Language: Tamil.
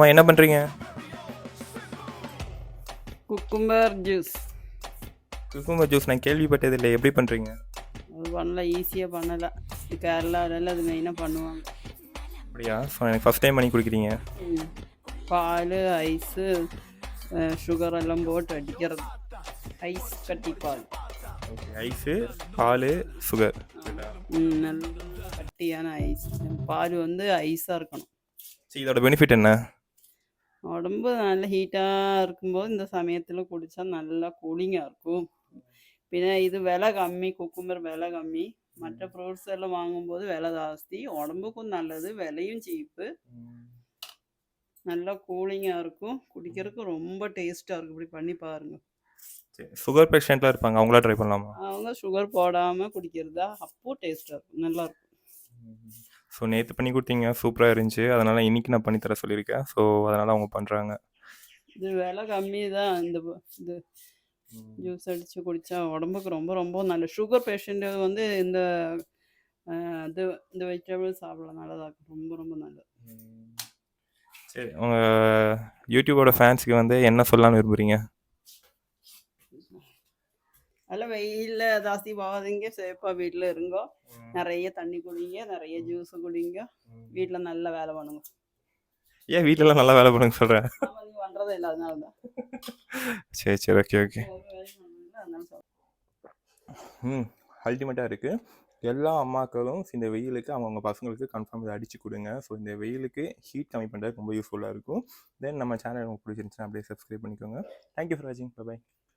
அம்மா என்ன பண்ணுறீங்க? Cucumber juice. குக்கும்பர் ஜூஸ் நான் கேள்விப்பட்டதில்லை, எப்படி பண்ணுறீங்க? அது பண்ணலாம், ஈஸியாக பண்ணலாம். கேரளாவில் அது மெயினாக பண்ணுவாங்க. அப்படியா? ஸோ எனக்கு ஃபஸ்ட் டைம் பண்ணி கொடுக்குறீங்க. பால், ஐஸு, சுகர் எல்லாம் போட்டு அடிக்கிறது. ஐஸ் கட்டி பால். ஓகே, ஐஸு, பால், சுகர். நல்ல கட்டியான ஐஸ். பால் வந்து ஐஸாக இருக்கணும். சரி, இதோட பெனிஃபிட் என்ன? உடம்பு நல்ல ஹீட்டாக இருக்கும்போது இந்த சமயத்தில் குடித்தா நல்லா கூலிங்காக இருக்கும். பின்ன இது விலை கம்மி, குக்கும்பர் விலை கம்மி. மற்ற ஃப்ரூட்ஸ் எல்லாம் வாங்கும்போது விலை ஜாஸ்தி. உடம்புக்கும் நல்லது, விலையும் சீப்பு. நல்லா கூலிங்காக இருக்கும், குடிக்கிறதுக்கு ரொம்ப டேஸ்ட்டாக இருக்கும். இப்படி பண்ணி பாருங்கள். சரி, சுகர் பேஷண்ட்லாம் இருப்பாங்க, அவங்களா ட்ரை பண்ணலாமா? அவங்க சுகர் போடாமல் குடிக்கிறதா, அப்போ டேஸ்ட்டாக இருக்கும், நல்லாயிருக்கும். ஸோ நேற்று பண்ணி கொடுத்தீங்க, சூப்பராக இருந்துச்சு. அதனால் இன்றைக்கி நான் பண்ணித்தர சொல்லியிருக்கேன். ஸோ அதனால் அவங்க பண்ணுறாங்க. இது விலை கம்மி தான். இது ஜூஸ் அடித்து குடித்தா உடம்புக்கு ரொம்ப ரொம்ப நல்ல. சுகர் பேஷண்ட்டு வந்து இந்த இந்த வெஜிடபிள் சாப்பிடலாம், நல்லதாக ரொம்ப ரொம்ப நல்லது. சரி, உங்கள் யூடியூபோட ஃபேன்ஸுக்கு வந்து என்ன சொல்லலாம்னு விரும்புகிறீங்க? அதெல்லாம் வெயிலில் ஜாஸ்தி போகாதீங்க, சேஃபாக வீட்டில் இருங்கோ. நிறைய தண்ணி குடிங்க, நிறைய ஜூஸு குடிங்க. வீட்டில் நல்ல வேலை பண்ணுங்க. ஏன் வீட்டிலலாம் நல்லா வேலை பண்ணுங்க சொல்கிறேன்? நீங்கள் பண்ணுறதே இல்லை, அதனால தான். சரி சரி, ஓகே ஓகே. அதனால அல்டிமேட்டாக இருக்குது. எல்லா அம்மாக்களும் இந்த வெயிலுக்கு அவங்கவுங்க பசங்களுக்கு கன்ஃபார்ம் இதை அடித்து கொடுங்க. ஸோ இந்த வெயிலுக்கு ஹீட் கம்மி பண்ணுறதுக்கு ரொம்ப யூஸ்ஃபுல்லாக இருக்கும். தென் நம்ம சேனல் உங்களுக்கு பிடிச்சிருந்துச்சுன்னா அப்படியே சப்ஸ்கிரைப் பண்ணிக்கோங்க. தேங்க்யூ ஃபார் வாட்சிங். பை.